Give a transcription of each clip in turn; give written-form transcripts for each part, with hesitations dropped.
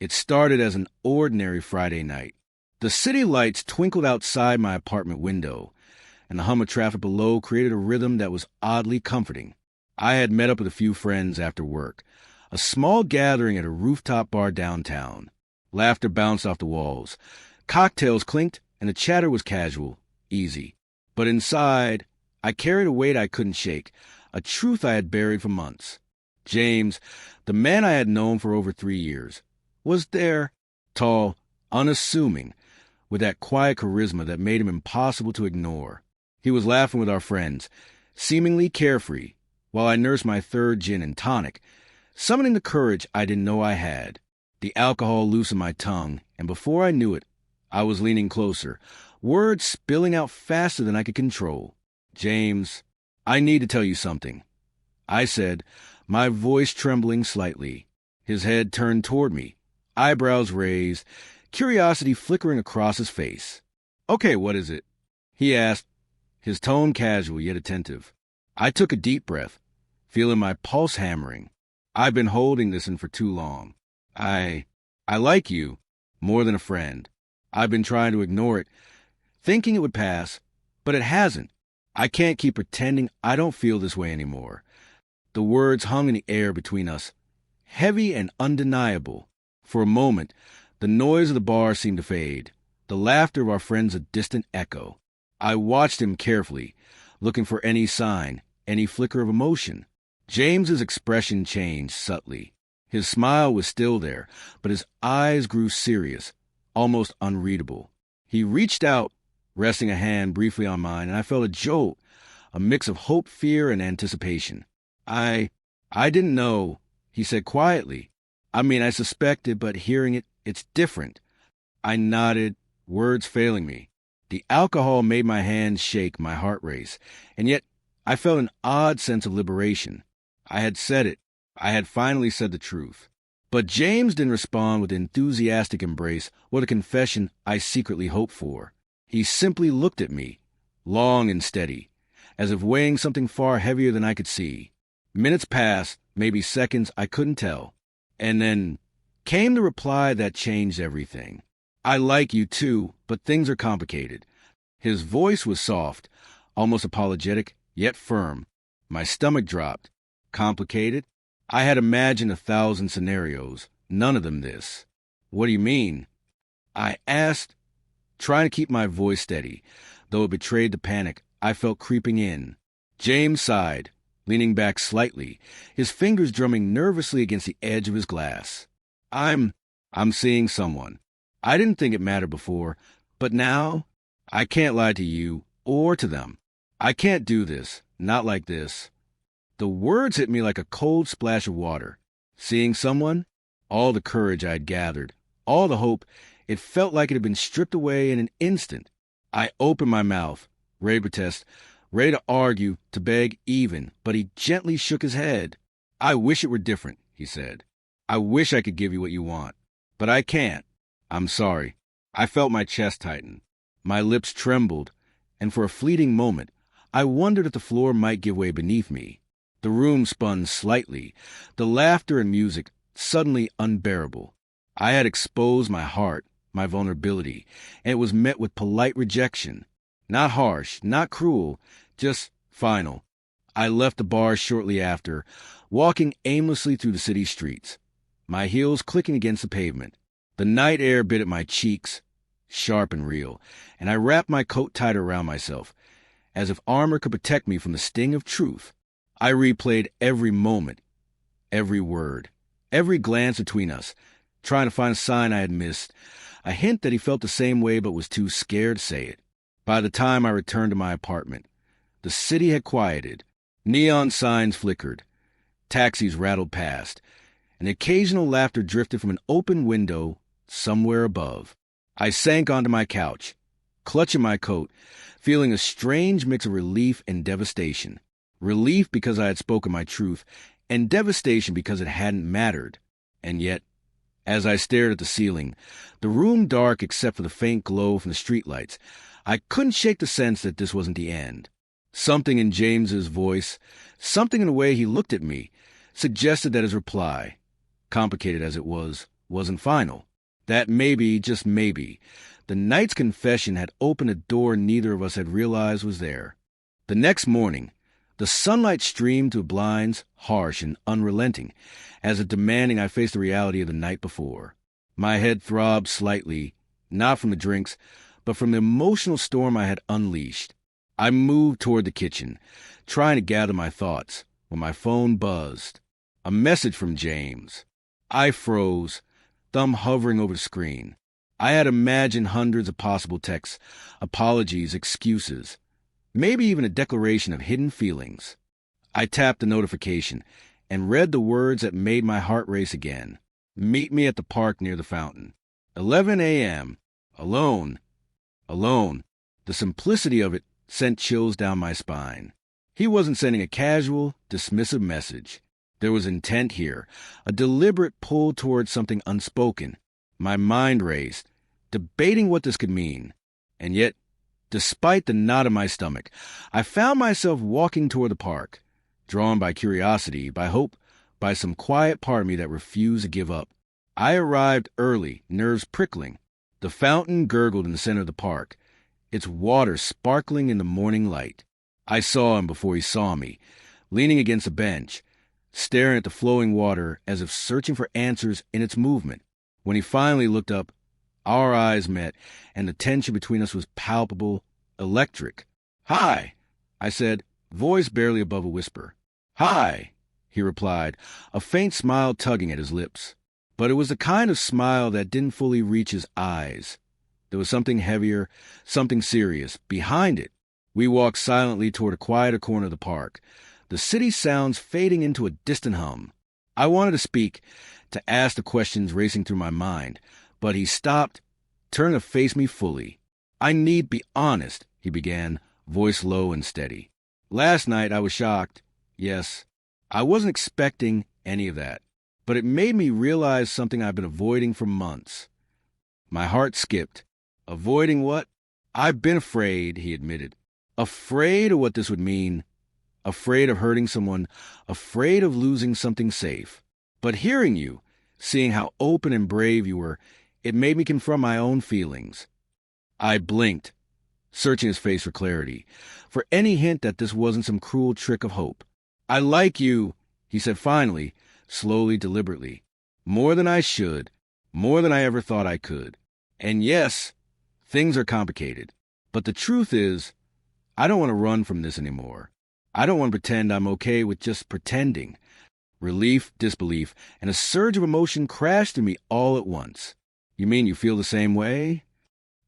It started as an ordinary Friday night. The city lights twinkled outside my apartment window, and the hum of traffic below created a rhythm that was oddly comforting. I had met up with a few friends after work, a small gathering at a rooftop bar downtown. Laughter bounced off the walls. Cocktails clinked, and the chatter was casual, easy. But inside, I carried a weight I couldn't shake, a truth I had buried for months. James, the man I had known for over 3 years, was there, tall, unassuming, with that quiet charisma that made him impossible to ignore. He was laughing with our friends, seemingly carefree, while I nursed my third gin and tonic, summoning the courage I didn't know I had. The alcohol loosened my tongue, and before I knew it, I was leaning closer, words spilling out faster than I could control. "James, I need to tell you something," I said, my voice trembling slightly. His head turned toward me, eyebrows raised, curiosity flickering across his face. "Okay, what is it?" he asked, his tone casual yet attentive. I took a deep breath, feeling my pulse hammering. I've been holding this in for too long. I like you more than a friend. I've been trying to ignore it, thinking it would pass, but it hasn't. I can't keep pretending I don't feel this way anymore. The words hung in the air between us, heavy and undeniable. For a moment, the noise of the bar seemed to fade, the laughter of our friends a distant echo. I watched him carefully, looking for any sign, any flicker of emotion. James's expression changed subtly. His smile was still there, but his eyes grew serious, almost unreadable. He reached out, resting a hand briefly on mine, and I felt a jolt, a mix of hope, fear, and anticipation. I didn't know, he said quietly. I suspected, but hearing it, it's different. I nodded, words failing me. The alcohol made my hands shake, my heart race, and yet I felt an odd sense of liberation. I had said it. I had finally said the truth. But James didn't respond with enthusiastic embrace or the confession I secretly hoped for. He simply looked at me, long and steady, as if weighing something far heavier than I could see. Minutes passed, maybe seconds, I couldn't tell. And then came the reply that changed everything. "I like you too, but things are complicated." His voice was soft, almost apologetic, yet firm. My stomach dropped. Complicated? I had imagined 1,000 scenarios, none of them this. "What do you mean?" I asked, trying to keep my voice steady, though it betrayed the panic I felt creeping in. James sighed, leaning back slightly, his fingers drumming nervously against the edge of his glass. I'm seeing someone. I didn't think it mattered before, but now I can't lie to you or to them. I can't do this, not like this. The words hit me like a cold splash of water. Seeing someone? All the courage I had gathered, all the hope, it felt like it had been stripped away in an instant. I opened my mouth, ready to protest, ready to argue, to beg even, but he gently shook his head. "I wish it were different," he said. "I wish I could give you what you want, but I can't. I'm sorry." I felt my chest tighten. My lips trembled, and for a fleeting moment, I wondered if the floor might give way beneath me. The room spun slightly, the laughter and music suddenly unbearable. I had exposed my heart, my vulnerability, and it was met with polite rejection. Not harsh, not cruel, just final. I left the bar shortly after, walking aimlessly through the city streets, my heels clicking against the pavement. The night air bit at my cheeks, sharp and real, and I wrapped my coat tighter around myself, as if armor could protect me from the sting of truth. I replayed every moment, every word, every glance between us, trying to find a sign I had missed, a hint that he felt the same way but was too scared to say it. By the time I returned to my apartment, the city had quieted. Neon signs flickered, taxis rattled past, and occasional laughter drifted from an open window somewhere above. I sank onto my couch, clutching my coat, feeling a strange mix of relief and devastation. Relief because I had spoken my truth, and devastation because it hadn't mattered. And yet, as I stared at the ceiling, the room dark except for the faint glow from the streetlights, I couldn't shake the sense that this wasn't the end. Something in James's voice, something in the way he looked at me, suggested that his reply, complicated as it was wasn't final. That maybe, just maybe, the night's confession had opened a door neither of us had realized was there. The next morning, the sunlight streamed through blinds, harsh and unrelenting, as if demanding I face the reality of the night before. My head throbbed slightly, not from the drinks, but from the emotional storm I had unleashed. I moved toward the kitchen, trying to gather my thoughts, when my phone buzzed. A message from James. I froze, thumb hovering over the screen. I had imagined hundreds of possible texts, apologies, excuses, maybe even a declaration of hidden feelings. I tapped the notification and read the words that made my heart race again. Meet me at the park near the fountain. 11 a.m. Alone. Alone. The simplicity of it sent chills down my spine. He wasn't sending a casual, dismissive message. There was intent here, a deliberate pull towards something unspoken. My mind raced, debating what this could mean. And yet, despite the knot in my stomach, I found myself walking toward the park, drawn by curiosity, by hope, by some quiet part of me that refused to give up. I arrived early, nerves prickling. The fountain gurgled in the center of the park, its water sparkling in the morning light. I saw him before he saw me, leaning against a bench, staring at the flowing water as if searching for answers in its movement. When he finally looked up, our eyes met, and the tension between us was palpable, electric. "Hi," I said, voice barely above a whisper. "Hi," he replied, a faint smile tugging at his lips. But it was the kind of smile that didn't fully reach his eyes. There was something heavier, something serious, behind it. We walked silently toward a quieter corner of the park, the city sounds fading into a distant hum. I wanted to speak, to ask the questions racing through my mind, but he stopped, turned to face me fully. "I need be honest," he began, voice low and steady. "Last night I was shocked. Yes, I wasn't expecting any of that, but it made me realize something I've been avoiding for months." My heart skipped. Avoiding what? "I've been afraid," he admitted. Afraid of what this would mean. Afraid of hurting someone. Afraid of losing something safe. But hearing you, seeing how open and brave you were, it made me confront my own feelings. I blinked, searching his face for clarity, for any hint that this wasn't some cruel trick of hope. "I like you," he said finally, slowly, deliberately. "More than I should, more than I ever thought I could. And yes, things are complicated. But the truth is, I don't want to run from this anymore. I don't want to pretend I'm okay with just pretending." Relief, disbelief, and a surge of emotion crashed through me all at once. "You mean you feel the same way?"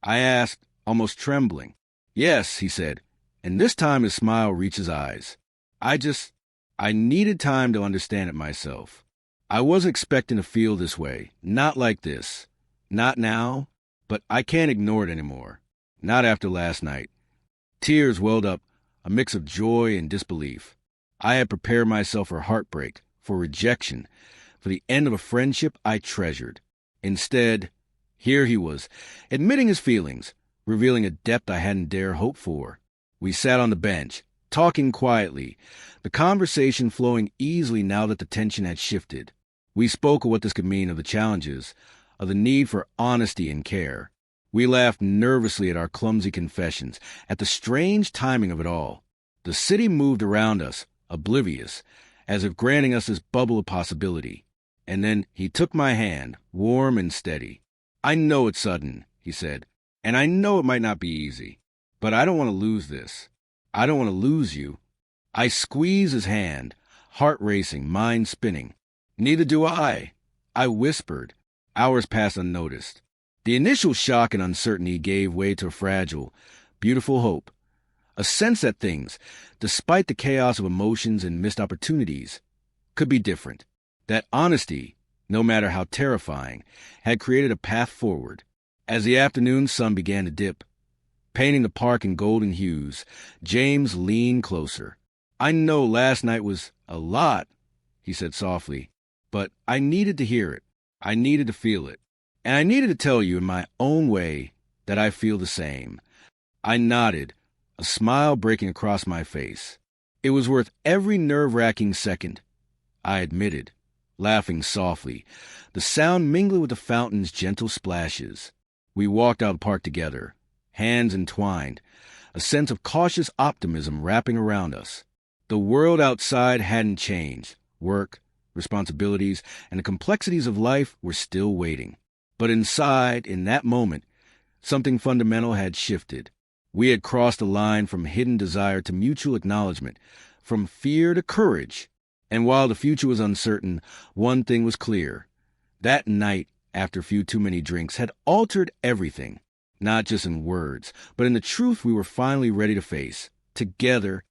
I asked, almost trembling. "Yes," he said, and this time his smile reached his eyes. I needed time to understand it myself. I wasn't expecting to feel this way, not like this. Not now, but I can't ignore it anymore. Not after last night. Tears welled up, a mix of joy and disbelief. I had prepared myself for heartbreak, for rejection, for the end of a friendship I treasured. Instead, here he was, admitting his feelings, revealing a depth I hadn't dared hope for. We sat on the bench, talking quietly, the conversation flowing easily now that the tension had shifted. We spoke of what this could mean, of the challenges, of the need for honesty and care. We laughed nervously at our clumsy confessions, at the strange timing of it all. The city moved around us, oblivious, as if granting us this bubble of possibility. And then he took my hand, warm and steady. "I know it's sudden," he said, "and I know it might not be easy, but I don't want to lose this. I don't want to lose you." I squeezed his hand, heart racing, mind spinning. "Neither do I," I whispered. Hours passed unnoticed. The initial shock and uncertainty gave way to a fragile, beautiful hope. A sense that things, despite the chaos of emotions and missed opportunities, could be different. That honesty, no matter how terrifying, had created a path forward. As the afternoon sun began to dip, painting the park in golden hues, James leaned closer. "I know last night was a lot," he said softly, "but I needed to hear it. I needed to feel it. And I needed to tell you in my own way that I feel the same." I nodded, a smile breaking across my face. "It was worth every nerve-wracking second," I admitted. laughing softly, the sound mingling with the fountain's gentle splashes. We walked out of the park together, hands entwined, a sense of cautious optimism wrapping around us. The world outside hadn't changed. Work, responsibilities, and the complexities of life were still waiting. But inside, in that moment, something fundamental had shifted. We had crossed the line from hidden desire to mutual acknowledgement, from fear to courage. And while the future was uncertain, one thing was clear. That night, after a few too many drinks, had altered everything, not just in words, but in the truth we were finally ready to face, together